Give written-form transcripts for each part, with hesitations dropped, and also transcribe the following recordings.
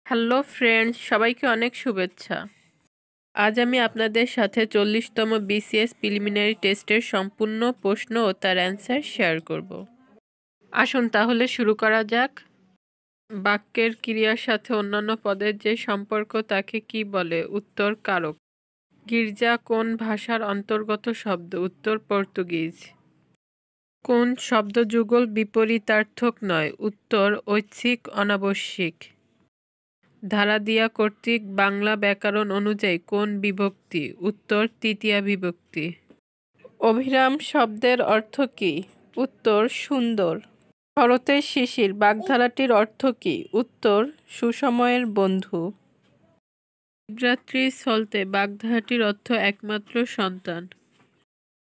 Hello friends, সবাইকে অনেক শুভেচ্ছা। আজ আমি আপনাদের সাথে 40তম বিসিএস প্রিলিমিনারি টেস্টের সম্পূর্ণ প্রশ্ন ও তার অ্যান্সার শেয়ার করব। আসুন তাহলে শুরু করা যাক। বাক্যের ক্রিয়ার সাথে অন্যান্য পদের যে সম্পর্ক তাকে কি বলে? উত্তর কারক। গির্জা কোন ভাষার অন্তর্গত শব্দ? উত্তর পর্তুগিজ। কোন শব্দযুগল বিপরীতার্থক নয়? উত্তর ঐচ্ছিক অনাবশ্যিক। ধারা দিয়া কর্তৃক বাংলা ব্যাকরণ অনুযায়ী কোন বিভক্তি? উত্তর তৃতীয়া বিভক্তি। অভিরাম শব্দের অর্থ কি? উত্তর সুন্দর। শরতের শিশির বাগধারাটির অর্থ কি? উত্তর সুসময়ের বন্ধু। শিবরাত্রি চলতে বাগধারাটির অর্থ একমাত্র সন্তান।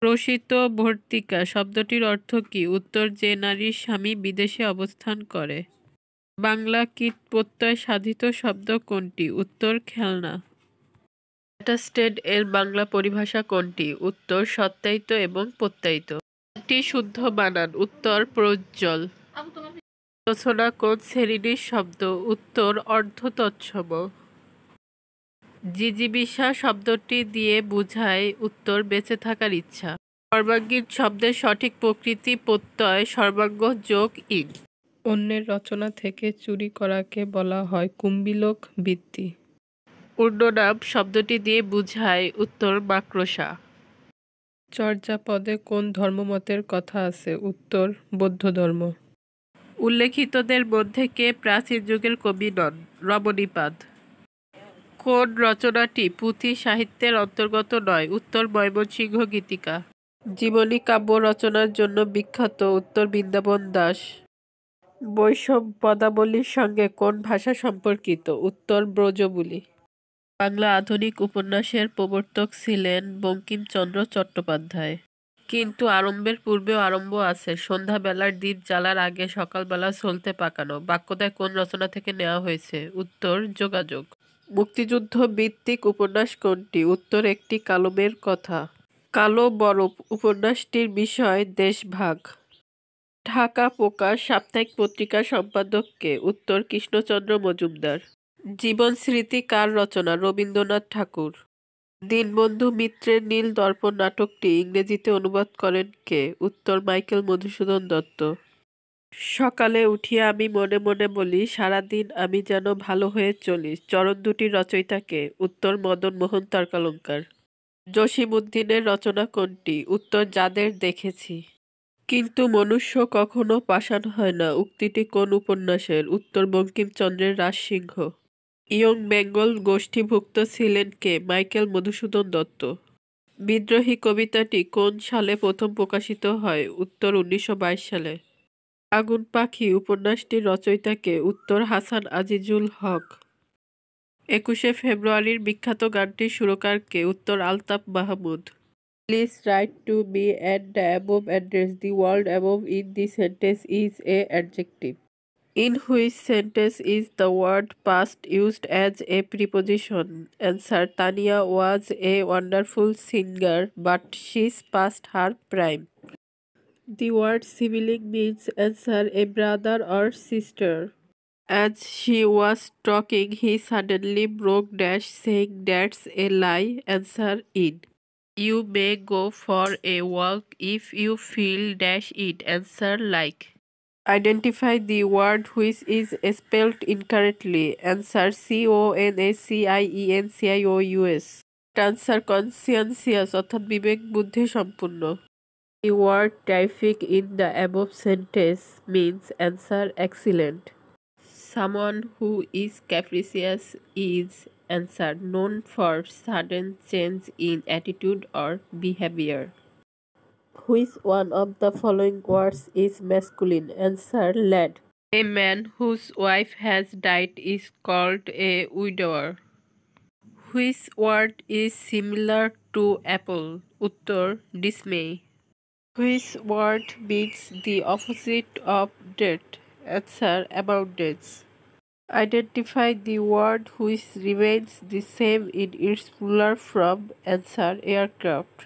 প্রসিত ভর্তিকা শব্দটির অর্থ কি? উত্তর যে নারীর স্বামী বিদেশে অবস্থান করে। বাংলা কীট প্রত্যয় সাধিত শব্দ কোনটি? উত্তর খেলনা। অ্যাটাস্টেড এর বাংলা পরিভাষা কোনটি? উত্তর সত্যায়িত এবং প্রত্যায়িত। একটি শুদ্ধ বানান? উত্তর প্রজ্জ্বল। আলোচনা কোন শ্রেণীর শব্দ? উত্তর অর্ধতৎসম। জিজিবিষা শব্দটি দিয়ে বুঝায়? উত্তর বেঁচে থাকার ইচ্ছা। সর্বাঙ্গীন শব্দের সঠিক প্রকৃতি প্রত্যয় সর্বাঙ্গ যোগ ইন। অন্যের রচনা থেকে চুরি করাকে বলা হয় কুম্ভিলক বৃত্তি। পূর্ণনাম শব্দটি দিয়ে বুঝায়? উত্তর মাকড়সা। চর্যাপদে কোন ধর্মমতের কথা আছে? উত্তর বৌদ্ধ ধর্ম। উল্লেখিতদের মধ্যে কে প্রাচীন যুগের কবি নন? রমণীপাদ। কোন রচনাটি পুঁথি সাহিত্যের অন্তর্গত নয়? উত্তর ময়মনসিংহ গীতিকা। জীবনী কাব্য রচনার জন্য বিখ্যাত? উত্তর বৃন্দাবন দাস। বৈষ্ণব পদাবলীর সঙ্গে কোন ভাষা সম্পর্কিত? উত্তর ব্রজবুলি। বাংলা আধুনিক উপন্যাসের প্রবর্তক ছিলেন বঙ্কিমচন্দ্র চট্টোপাধ্যায়। কিন্তু আরম্ভের পূর্বেও আরম্ভ আছে। সন্ধ্যাবেলার দ্বীপ জ্বালার আগে সকালবেলা সলতে পাকানো। বাক্যটায় কোন রচনা থেকে নেওয়া হয়েছে? উত্তর যোগাযোগ। মুক্তিযুদ্ধ ভিত্তিক উপন্যাস কোনটি? উত্তর একটি কালমের কথা। কালো বরফ উপন্যাসটির বিষয় দেশভাগ। ঢাকা প্রকাশ সাপ্তাহিক পত্রিকার সম্পাদক কে? উত্তর কৃষ্ণচন্দ্র মজুমদার। জীবন স্মৃতি কার রচনা? রবীন্দ্রনাথ ঠাকুর। দীনবন্ধু মিত্রের নীল দর্পণ নাটকটি ইংরেজিতে অনুবাদ করেন কে? উত্তর মাইকেল মধুসূদন দত্ত। সকালে উঠিয়া আমি মনে মনে বলি, সারাদিন আমি যেন ভালো হয়ে চলি। চরণ দুটির রচয়িতা কে? উত্তর মদন মোহন তর্কালঙ্কার। জসীমউদ্দীনের রচনা কোনটি? উত্তর যাদের দেখেছি। কিন্তু মনুষ্য কখনো পাষাণ হয় না উক্তিটি কোন উপন্যাসের? উত্তর বঙ্কিমচন্দ্রের রাজসিংহ। ইয়ং বেঙ্গল গোষ্ঠীভুক্ত ছিলেন কে? মাইকেল মধুসূদন দত্ত। বিদ্রোহী কবিতাটি কোন সালে প্রথম প্রকাশিত হয়? উত্তর 1922 সালে। আগুন পাখি উপন্যাসটির রচয়িতা কে? উত্তর হাসান আজিজুল হক। 21শে ফেব্রুয়ারির বিখ্যাত গানটির সুরকার কে? উত্তর Altaf Mahmud. Please write to me at the above address. The word above in the sentence is a adjective. In which sentence is the word past used as a preposition? Answer: Tania was a wonderful singer, but she's past her prime. The word sibling means answer: a brother or sister. As she was talking, he suddenly broke dash, saying that's a lie. Answer: in. You may go for a walk if you feel dash it. Answer: like. Identify the word which is spelled incorrectly. Answer: CONSCIENCIOUS. Answer: conscientious অর্থাৎ বিবেক বুদ্ধি সম্পূর্ণ। The word terrific in the above sentence means answer: excellent. Someone who is capricious is answer: known for sudden change in attitude or behavior. Which one of the following words is masculine? Answer: lad. A man whose wife has died is called a widower. Which word is similar to apple? Uttor: dismay. Which word means the opposite of death? Answer: abundance. Identify the word which remains the same in its plural form. Answer: aircraft.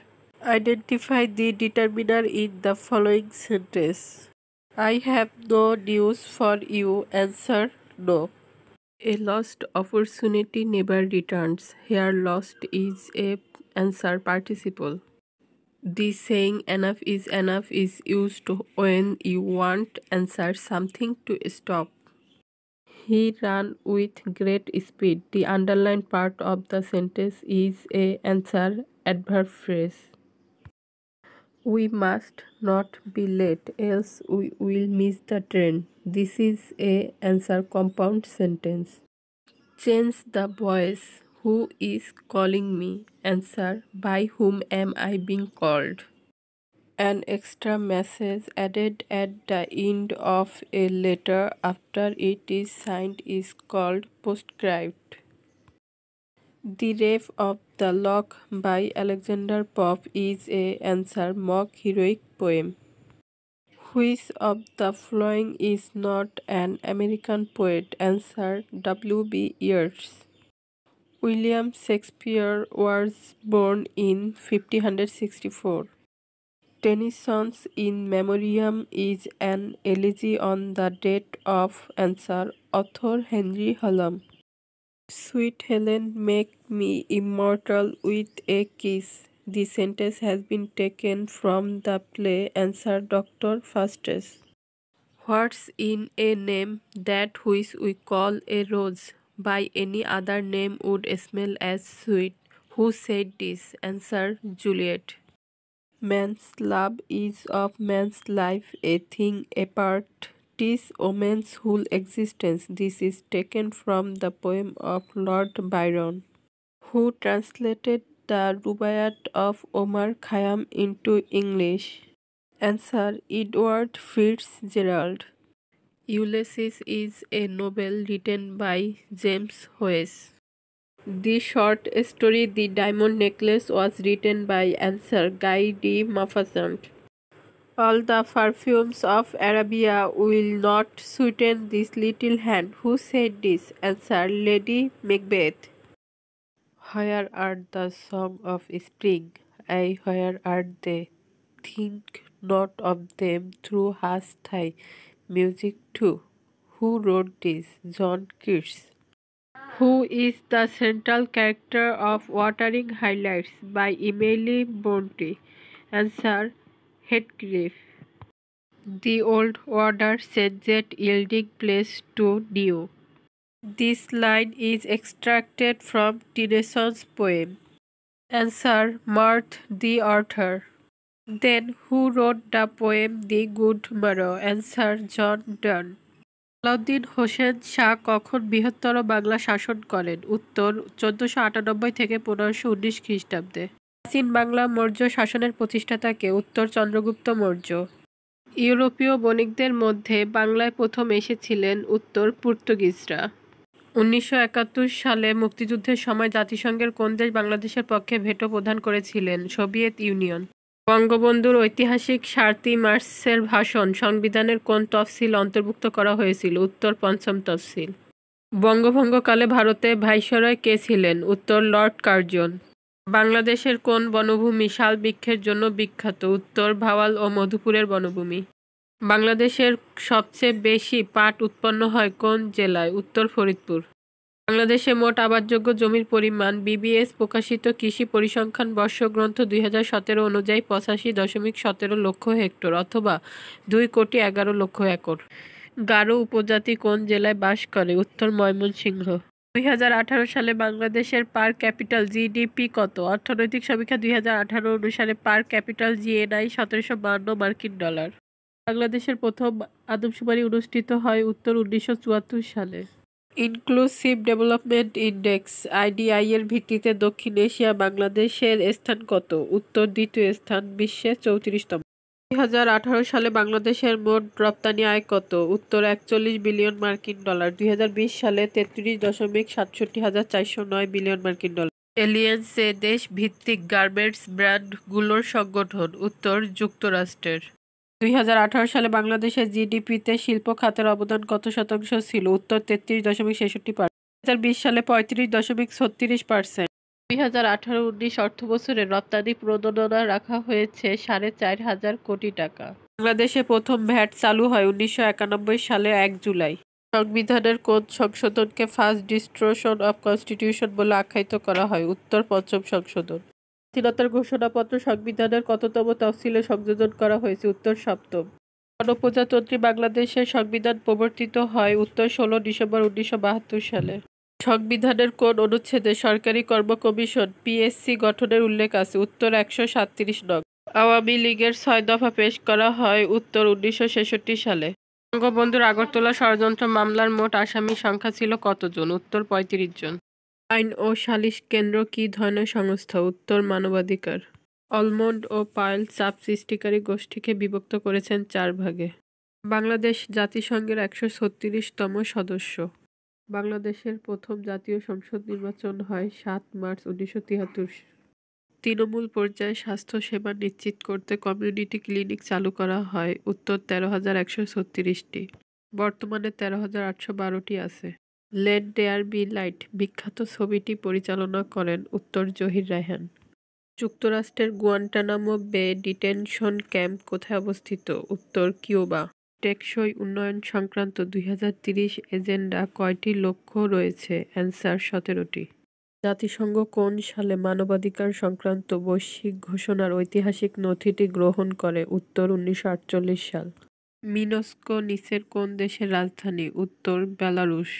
Identify the determiner in the following sentence. I have no news for you. Answer: no. A lost opportunity never returns. Here lost is a answer participle. The saying enough is used when you want answer something to stop. He ran with great speed. The underlined part of the sentence is a answer adverb phrase. We must not be late, else we will miss the train. This is a answer compound sentence. Change the voice. Who is calling me? Answer. By whom am I being called? An extra message added at the end of a letter after it is signed is called postscript. The Rape of the Lock by Alexander Pope is a answer mock heroic poem. Which of the following is not an American poet? Answer W.B. Yeats. William Shakespeare was born in 1564. Tennyson's In Memoriam is an elegy on the death of answer author Henry Hallam. Sweet Helen, make me immortal with a kiss. The sentence has been taken from the play Answer Dr. Faustus. What's in a name that which we call a rose by any other name would smell as sweet? Who said this? Answer Juliet. Man's love is of man's life a thing apart. 'Tis woman's whole existence. This is taken from the poem of Lord Byron. Who translated the Rubaiyat of Omar Khayyam into English? Answer Edward Fitzgerald. Ulysses is a novel written by James Joyce. The short story The Diamond Necklace was written by answer Guy de Maupassant. All the perfumes of Arabia will not sweeten this little hand. Who said this? Answer Lady Macbeth. Where are the song of spring? Aye, where are they? Think not of them through hush thy music too. Who wrote this? John Keats. Who is the central character of Wuthering Heights by Emily Bronte? Answer Heathcliff. The old order changed, yielding place to new. This line is extracted from Tennyson's poem. Answer Mirth the author. Then who wrote the poem The Good Morrow? Answer John Donne. Alauddin Hossain Shah কখন বৃহত্তর বাংলা শাসন করেন? উত্তর 1498 থেকে 1519 খ্রিস্টাব্দে। প্রাচীন বাংলা মৌর্য শাসনের প্রতিষ্ঠাতা কে? উত্তর চন্দ্রগুপ্ত মৌর্য। ইউরোপীয় বণিকদের মধ্যে বাংলায় প্রথম এসেছিলেন? উত্তর পর্তুগিজরা। 1971 সালে মুক্তিযুদ্ধের সময় জাতিসংঘের কোন দেশ বাংলাদেশের পক্ষে ভেটো প্রদান করেছিলেন? Soviet union. বঙ্গবন্ধুর ঐতিহাসিক 7ই মার্চের ভাষণ সংবিধানের কোন তফসিল অন্তর্ভুক্ত করা হয়েছিল? উত্তর পঞ্চম তফসিল। বঙ্গভঙ্গকালে ভারতে ভাইসরয় কে ছিলেন? উত্তর লর্ড কার্জন। বাংলাদেশের কোন বনভূমি শাল বৃক্ষের জন্য বিখ্যাত? উত্তর ভাওয়াল ও মধুপুরের বনভূমি। বাংলাদেশের সবচেয়ে বেশি পাট উৎপন্ন হয় কোন জেলায়? উত্তর ফরিদপুর। বাংলাদেশে মোট আবাদযোগ্য জমির পরিমাণ বিবিএস প্রকাশিত কৃষি পরিসংখ্যান বর্ষগ্রন্থ 2017 অনুযায়ী 85.17 লক্ষ হেক্টর অথবা 2,11,00,000 একর। গারো উপজাতি কোন জেলায় বাস করে? উত্তর ময়মনসিংহ। 2018 সালে বাংলাদেশের পার ক্যাপিটাল জিডিপি কত? অর্থনৈতিক সমীক্ষা 2018 অনুসারে পার ক্যাপিটাল জিএনআই 1752 মার্কিন ডলার। বাংলাদেশের প্রথম আদমশুমারি অনুষ্ঠিত হয়? উত্তর 1974 সালে। ইনক্লুসিভ ডেভেলপমেন্ট ইন্ডেক্স আইডিআই এর ভিত্তিতে দক্ষিণ এশিয়া বাংলাদেশের স্থান কত? উত্তর দ্বিতীয় স্থান, বিশ্বে 34তম। 2018 সালে বাংলাদেশের মোট রপ্তানি আয় কত? উত্তর 41 বিলিয়ন মার্কিন ডলার। 2020 সালে 33.67,409 বিলিয়ন মার্কিন ডলার। এলিয়েন্স এ দেশ ভিত্তিক গার্মেন্টস ব্র্যান্ডগুলোর সংগঠন? উত্তর যুক্তরাষ্ট্রের। 2018 সালে বাংলাদেশের জিডিপিতে শিল্প খাতের অবদান কত শতাংশ ছিল? উত্তর 33.66%। 2020 সালে 35.36%। 2018-19 অর্থবছরে রপ্তানি প্রণোদনা রাখা হয়েছে 4,500 কোটি টাকা। বাংলাদেশে প্রথম ভ্যাট চালু হয় 1991 সালে 1 জুলাই। সংবিধানের কোন সংশোধনকে ফার্স্ট ডিস্ট্রোশন অব কনস্টিটিউশন বলে আখ্যায়িত করা হয়? উত্তর পঞ্চম সংশোধন। স্বাধীনতার ঘোষণাপত্র সংবিধানের কততম তফসিলে সংযোজন করা হয়েছে? উত্তর সপ্তম। গণপ্রজাতন্ত্রী বাংলাদেশের সংবিধান প্রবর্তিত হয়? উত্তর 16 ডিসেম্বর 1972 সালে। সংবিধানের কোন অনুচ্ছেদে সরকারি কর্ম কমিশন পিএসসি গঠনের উল্লেখ আছে? উত্তর 137 নং। আওয়ামী লীগের 6 দফা পেশ করা হয়? উত্তর 1966 সালে। বঙ্গবন্ধুর আগরতলা ষড়যন্ত্র মামলার মোট আসামি সংখ্যা ছিল কতজন? উত্তর 35 জন। আইন ও সালিশ কেন্দ্র কি ধরনের সংস্থা? উত্তর মানবাধিকার। অলমন্ড ও পায়েল চাপ সৃষ্টিকারী গোষ্ঠীকে বিভক্ত করেছেন 4 ভাগে। বাংলাদেশ জাতিসংঘের 136তম সদস্য। বাংলাদেশের প্রথম জাতীয় সংসদ নির্বাচন হয় 7 মার্চ 1973। তৃণমূল পর্যায়ে স্বাস্থ্যসেবা নিশ্চিত করতে কমিউনিটি ক্লিনিক চালু করা হয়? উত্তর 13,136টি। বর্তমানে 13,812টি আছে। লেট দেয়ার বি লাইট বিখ্যাত ছবিটি পরিচালনা করেন? উত্তর জহির রায়হান। যুক্তরাষ্ট্রের গুয়ান্টানামো বে ডিটেনশন ক্যাম্প কোথায় অবস্থিত? উত্তর কিউবা। টেকসই উন্নয়ন সংক্রান্ত 2030 এজেন্ডা কয়টি লক্ষ্য রয়েছে? অ্যান্সার 17টি। জাতিসংঘ কোন সালে মানবাধিকার সংক্রান্ত বৈশ্বিক ঘোষণার ঐতিহাসিক নথিটি গ্রহণ করে? উত্তর 1948 সাল। মিনস্কো নিচের কোন দেশের রাজধানী? উত্তর বেলারুশ।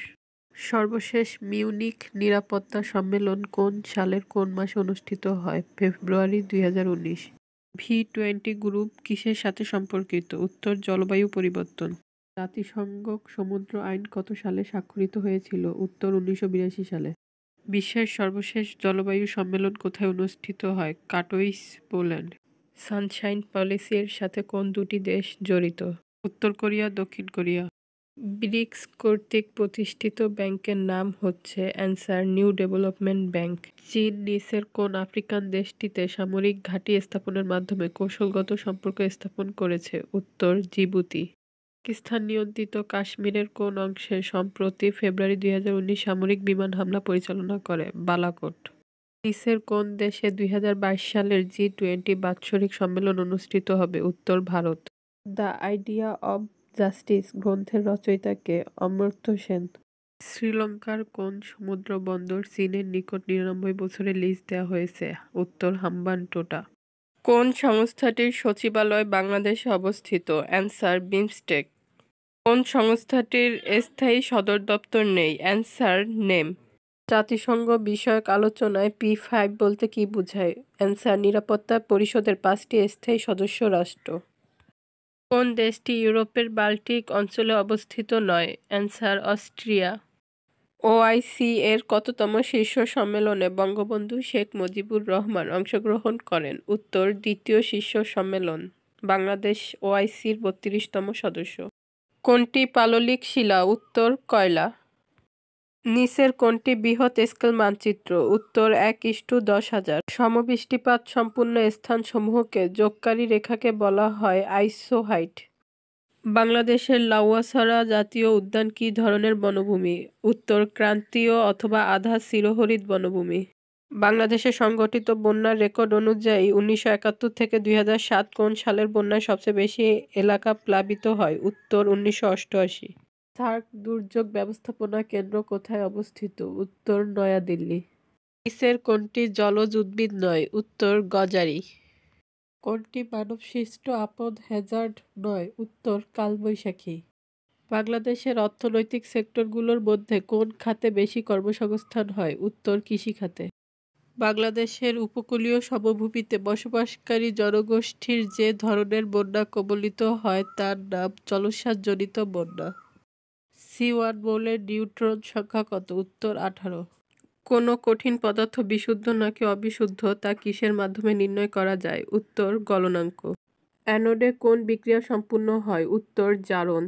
সর্বশেষ মিউনিখ নিরাপত্তা সম্মেলন কোন সালের কোন মাসে অনুষ্ঠিত হয়? ফেব্রুয়ারি 2019। V20 গ্রুপ কিসের সাথে সম্পর্কিত? উত্তর জলবায়ু পরিবর্তন। জাতিসংঘ সমুদ্র আইন কত সালে স্বাক্ষরিত হয়েছিল? উত্তর 1982 সালে। বিশ্বের সর্বশেষ জলবায়ু সম্মেলন কোথায় অনুষ্ঠিত হয়? কাটোইস, পোল্যান্ড। সানশাইন পলিসির সাথে কোন দুটি দেশ জড়িত? উত্তর কোরিয়া, দক্ষিণ কোরিয়া। ব্রিক্স কর্তৃক প্রতিষ্ঠিত ব্যাংকের নাম হচ্ছে? Answer new development bank. চীন নিচের কোন আফ্রিকান দেশটিতে সামরিক ঘাঁটি স্থাপনের মাধ্যমে কৌশলগত সম্পর্ক স্থাপন করেছে? উত্তর জিবুতি। পাকিস্তান নিয়ন্ত্রিত কাশ্মীরের কোন অংশে সম্প্রতি ফেব্রুয়ারি 2019 সামরিক বিমান হামলা পরিচালনা করে? বালাকোট। নিচের কোন দেশে 2022 সালের G20 বাৎসরিক সম্মেলন অনুষ্ঠিত হবে? উত্তর Bharat. The idea of justice গ্রন্থের রচয়িতা কে? অমর্ত্য সেন। শ্রীলঙ্কার কোন সমুদ্র বন্দর চীনের নিকট 99 বছরে লিজ দেওয়া হয়েছে? উত্তর হাম্বানটোটা। কোন সংস্থাটির সচিবালয় বাংলাদেশে অবস্থিত? অ্যান্সার বিমস্টেক। কোন সংস্থাটির স্থায়ী সদর দপ্তর নেই? Answer name. জাতিসংঘ বিষয়ক আলোচনায় P5 বলতে কি বোঝায়? অ্যান্সার নিরাপত্তা পরিষদের 5টি স্থায়ী সদস্য রাষ্ট্র। কোন দেশটি ইউরোপের বাল্টিক অঞ্চলে অবস্থিত নয়? Answer Austria. ওআইসি এর কততম শীর্ষ সম্মেলনে বঙ্গবন্ধু শেখ মুজিবুর রহমান অংশগ্রহণ করেন? উত্তর দ্বিতীয় শীর্ষ সম্মেলন। বাংলাদেশ ওআইসির 32তম সদস্য। কোনটি পাললিক শিলা? উত্তর কয়লা। নিচের কোনটি বৃহৎ স্কেল মানচিত্র? উত্তর 1:10,000। সমবৃষ্টিপাত সম্পূর্ণ স্থানসমূহকে যোগকারী রেখাকে বলা হয় আইসোহাইট। বাংলাদেশের লাউয়াছড়া জাতীয় উদ্যান কি ধরনের বনভূমি? উত্তর ক্রান্তীয় অথবা আধা চিরহরিৎ বনভূমি। বাংলাদেশে সংঘটিত বন্যার রেকর্ড অনুযায়ী 1971 থেকে 2007 কোন সালের বন্যায় সবচেয়ে বেশি এলাকা প্লাবিত হয়? উত্তর 1988। সার্ক দুর্যোগ ব্যবস্থাপনা কেন্দ্র কোথায় অবস্থিত? উত্তর নয়াদিল্লি। নিচের কোনটি জলজ উদ্ভিদ নয়? উত্তর গজারি। কোনটি মানবসৃষ্ট আপদ হ্যাজার্ড নয়? উত্তর কালবৈশাখী। বাংলাদেশের অর্থনৈতিক সেক্টরগুলোর মধ্যে কোন খাতে বেশি কর্মসংস্থান হয়? উত্তর কৃষি খাতে। বাংলাদেশের উপকূলীয় সমভূমিতে বসবাসকারী জনগোষ্ঠীর যে ধরনের বন্যা কবলিত হয় তার নাম জলোচ্ছ্বাসজনিত বন্যা। C1 মৌলের নিউট্রন সংখ্যা কত? উত্তর 18। কোনো কঠিন পদার্থ বিশুদ্ধ নাকি অবিশুদ্ধ তা কিসের মাধ্যমে নির্ণয় করা যায়? উত্তর গলনাঙ্ক। অ্যানোডে কোন বিক্রিয়া সম্পূর্ণ হয়? উত্তর জারণ।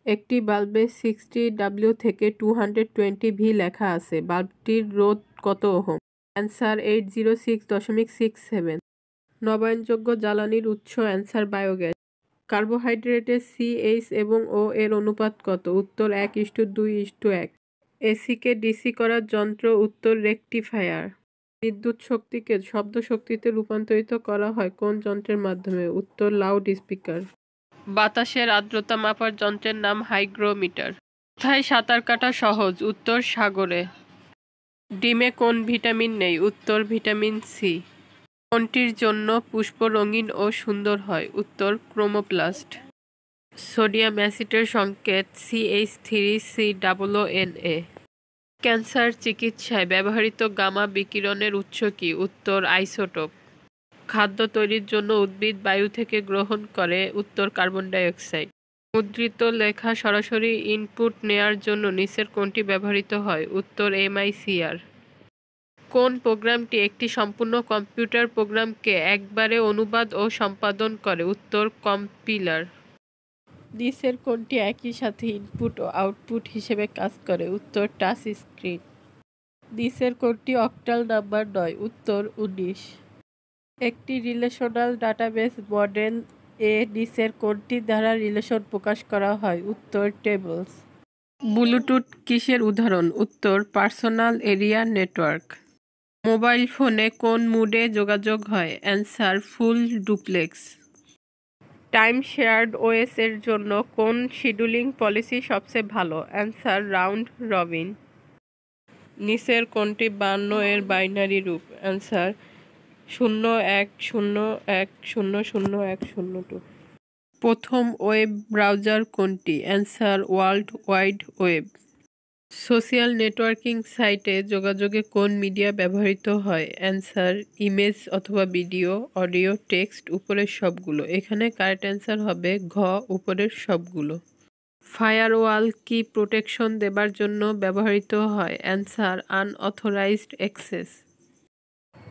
একটি বাল্বে 60W থেকে 220V লেখা আছে। বাল্বটির রোধ কত ওহম? অ্যান্সার 806.67। নবায়নযোগ্য জ্বালানির উৎস? Answer biogas. কার্বোহাইড্রেটের CH এবং O এর অনুপাত কত? উত্তর 1:2:1। এসিকে ডিসি করার যন্ত্র? উত্তর রেকটিফায়ার। বিদ্যুৎ শক্তিকে শব্দ শক্তিতে রূপান্তরিত করা হয় কোন যন্ত্রের মাধ্যমে? উত্তর লাউড স্পিকার। বাতাসের আর্দ্রতা মাপার যন্ত্রের নাম হাইগ্রোমিটার। কোথায় সাঁতার কাটা সহজ? উত্তর সাগরে। ডিমে কোন ভিটামিন নেই? উত্তর ভিটামিন সি। কোনটির জন্য পুষ্প রঙিন ও সুন্দর হয়? উত্তর ক্রোমোপ্লাস্ট। সোডিয়াম অ্যাসিডের সংকেত CH3COONA। ক্যান্সার চিকিৎসায় ব্যবহৃত গামা বিকিরণের উৎস কি? উত্তর আইসোটোপ। খাদ্য তৈরির জন্য উদ্ভিদ বায়ু থেকে গ্রহণ করে? উত্তর কার্বন ডাই অক্সাইড। মুদ্রিত লেখা সরাসরি ইনপুট নেয়ার জন্য নিচের কোনটি ব্যবহৃত হয়? উত্তর MICR। কোন প্রোগ্রামটি একটি সম্পূর্ণ কম্পিউটার প্রোগ্রামকে একবারে অনুবাদ ও সম্পাদন করে? উত্তর কম্পিলার। নিচের কোনটি একই সাথে ইনপুট ও আউটপুট হিসেবে কাজ করে? উত্তর টাচ স্ক্রিন। নিচের কোনটি অক্টাল নাম্বার নয়? উত্তর 19। একটি রিলেশনাল ডাটাবেস মডেল এ নিচের কোনটি দ্বারা রিলেশন প্রকাশ করা হয়? উত্তর টেবলস। ব্লুটুথ কিসের উদাহরণ? উত্তর পার্সোনাল এরিয়া নেটওয়ার্ক। মোবাইল ফোনে কোন মুডে যোগাযোগ হয়? Answer full duplex. Time shared OS এর জন্য কোন শিডিউলিং পলিসি সবচেয়ে ভালো? Answer round robin. নিচের কোনটি 52 এর বাইনারি রূপ? অ্যান্সার 0101000102। প্রথম ওয়েব ব্রাউজার কোনটি? Answer world wide web. Social networking সাইটে যোগাযোগে কোন মিডিয়া ব্যবহৃত হয়? অ্যান্সার ইমেজ অথবা ভিডিও, অডিও, টেক্সট, উপরের সবগুলো। এখানে কারেক্ট অ্যান্সার হবে ঘ, উপরের সবগুলো। ফায়ারওয়াল কি প্রোটেকশন দেবার জন্য ব্যবহৃত হয়? Answer unauthorised access.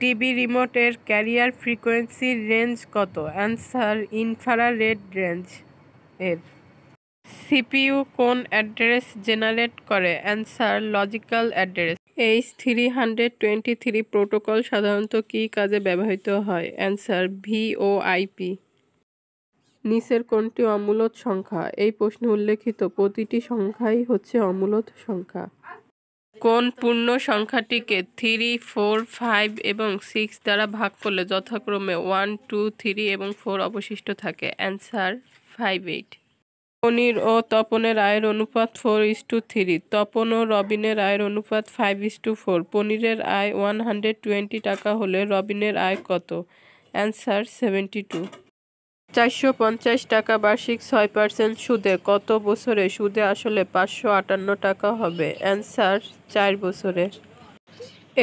টিভি রিমোটের ক্যারিয়ার ফ্রিকোয়েন্সির রেঞ্জ কত? অ্যান্সার ইনফ্রারেড রেঞ্জ এর। সিপিইউ কোন অ্যাড্রেস জেনারেট করে? Answer logical address. H323 protocol সাধারণত কী কাজে ব্যবহৃত হয়? Answer VoIP। নিচের কোনটি অমূলত সংখ্যা? এই প্রশ্নে উল্লেখিত প্রতিটি সংখ্যাই হচ্ছে অমূলত সংখ্যা। কোন পূর্ণ সংখ্যাটিকে 3, 4, 5 এবং 6 দ্বারা ভাগ করলে যথাক্রমে 1, 2, 3 এবং 4 অবশিষ্ট থাকে? অ্যান্সার 5, 8। পনির ও তপনের আয়ের অনুপাত 4:3। তপন ও রবিনের আয়ের অনুপাত 5:4। পনিরের আয় 120 টাকা হলে রবিনের আয় কত? অ্যান্সার 72। 450 টাকা বার্ষিক 6% সুদে কত বছরে সুদে আসলে 558 টাকা হবে? অ্যান্সার 4 বছরে।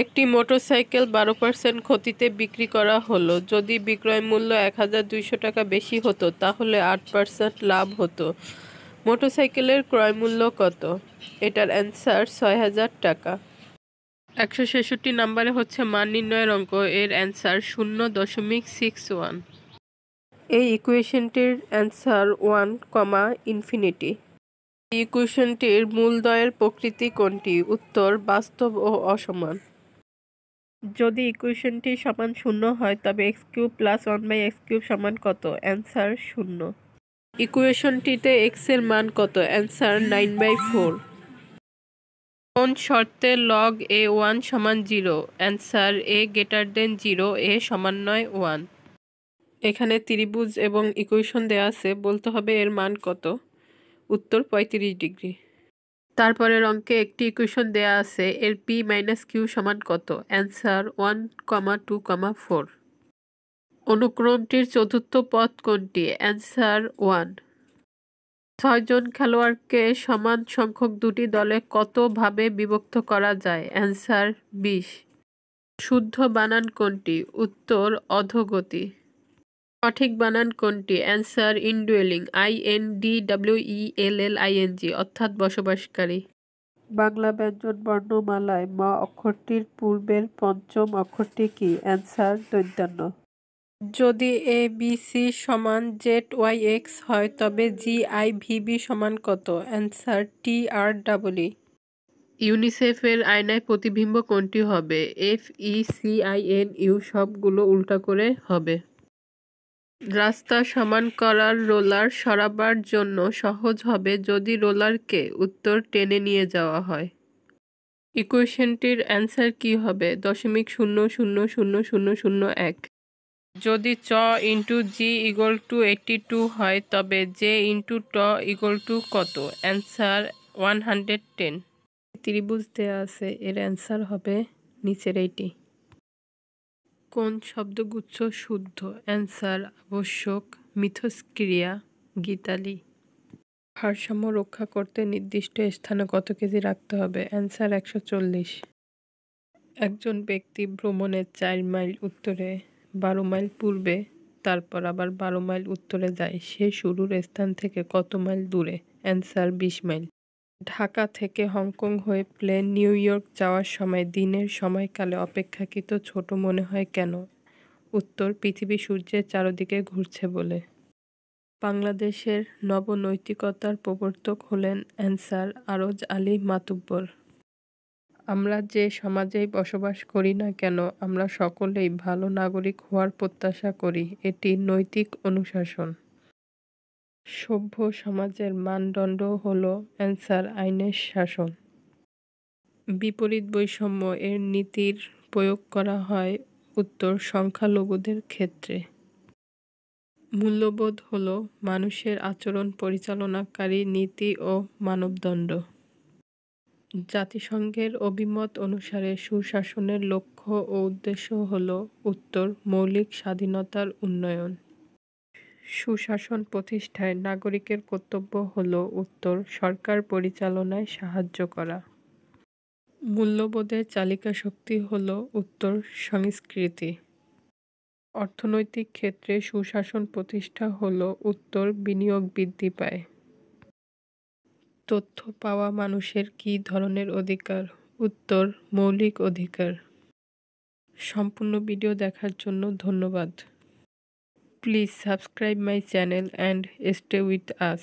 একটি মোটরসাইকেল 12% ক্ষতিতে বিক্রি করা হলো। যদি বিক্রয় মূল্য 1200 টাকা বেশি হতো তাহলে 8% লাভ হতো। মোটরসাইকেলের ক্রয় মূল্য কত? এটার অ্যান্সার 6000 টাকা। 166 নাম্বারে হচ্ছে মান নির্ণয়ের অঙ্ক। এর অ্যান্সার 0.61। এই ইকুয়েশনটির অ্যান্সার 1, এই ইকুয়েশনটির মূলদ্বয়ের প্রকৃতি কোনটি? উত্তর বাস্তব ও অসমান। যদি ইকুয়েশনটি সমান 0 হয় তবে x³ + 1/x³ সমান কত? অ্যান্সার 0। ইকুয়েশনটিতে x এর মান কত? অ্যান্সার 9/4। কোন শর্তে log a1 সমান 0? অ্যান্সার a > 0, a সমান নয় 1। এখানে ত্রিভুজ এবং ইকুয়েশন দেয়া আছে, বলতে হবে এর মান কত। উত্তর 35 ডিগ্রি। তারপরের অঙ্কে একটি ইকুয়েশন দেয়া আছে, এর p - q সমান কত? অ্যান্সার 1, 2, 4। অনুক্রমটির চতুর্থ পদ কোনটি? অ্যান্সার 1। 6 জন খেলোয়াড়কে সমান সংখ্যক দুটি দলে কত ভাবে বিভক্ত করা যায়? অ্যান্সার 20। শুদ্ধ বানান কোনটি? উত্তর অধোগতি। সঠিক বানান কোনটি? অ্যান্সার ইনডুয়েলিং, INDWELLING, অর্থাৎ বসবাসকারী। বাংলা ব্যঞ্জন বর্ণমালায় ম অক্ষরটির পূর্বের পঞ্চম অক্ষরটি কি? অ্যান্সার দন্ত্য। যদি ABC সমান ZYX হয় তবে GIVB সমান কত? Answer TREE। ইউনিসেফের আয়নায় প্রতিবিম্ব কোনটি হবে? FECINU, সবগুলো উল্টা করে হবে। রাস্তা সমান করার রোলার সরাবার জন্য সহজ হবে যদি রোলারকে উত্তর টেনে নিয়ে যাওয়া হয়। ইকুয়েশনটির অ্যান্সার কি হবে? 0.000001। যদি চ × g = 82 হয় তবে j × ট = কত? অ্যান্সার 110। ত্রিভুজ দেয়া আছে, এর অ্যান্সার হবে নিচের এইটি। কোন শব্দগুচ্ছ শুদ্ধ? অ্যান্সার আবশ্যক, মিথস্ক্রিয়া, গীতালি। ভারসাম্য রক্ষা করতে নির্দিষ্ট স্থানে কত কেজি রাখতে হবে? অ্যান্সার 140। একজন ব্যক্তি ভ্রমণের 4 মাইল উত্তরে, 12 মাইল পূর্বে, তারপর আবার 12 মাইল উত্তরে যায়, সে শুরুর স্থান থেকে কত মাইল দূরে? Answer 20 mile. ঢাকা থেকে হংকং হয়ে প্লেন নিউ ইয়র্ক যাওয়ার সময় দিনের সময়কালে অপেক্ষাকৃত ছোট মনে হয় কেন? উত্তর, পৃথিবী সূর্যের চারদিকে ঘুরছে বলে। বাংলাদেশের নবনৈতিকতার প্রবর্তক হলেন? অ্যান্সার আরজ আলী মাতুব্বর। আমরা যে সমাজেই বসবাস করি না কেন, আমরা সকলেই ভালো নাগরিক হওয়ার প্রত্যাশা করি, এটি নৈতিক অনুশাসন। সভ্য সমাজের মানদণ্ড হল? অ্যান্সার আইনের শাসন। বিপরীত বৈষম্য এর নীতির প্রয়োগ করা হয়? উত্তর, সংখ্যালঘুদের ক্ষেত্রে। মূল্যবোধ হল মানুষের আচরণ পরিচালনাকারী নীতি ও মানদণ্ড। জাতিসংঘের অভিমত অনুসারে সুশাসনের লক্ষ্য ও উদ্দেশ্য হল? উত্তর, মৌলিক স্বাধীনতার উন্নয়ন। সুশাসন প্রতিষ্ঠায় নাগরিকের কর্তব্য হল? উত্তর, সরকার পরিচালনায় সাহায্য করা। মূল্যবোধের চালিকা শক্তি হল? উত্তর, সংস্কৃতি। অর্থনৈতিক ক্ষেত্রে সুশাসন প্রতিষ্ঠা হল? উত্তর, বিনিয়োগ বৃদ্ধি পায়। তথ্য পাওয়া মানুষের কী ধরনের অধিকার? উত্তর, মৌলিক অধিকার। সম্পূর্ণ ভিডিও দেখার জন্য ধন্যবাদ। Please subscribe my channel and stay with us.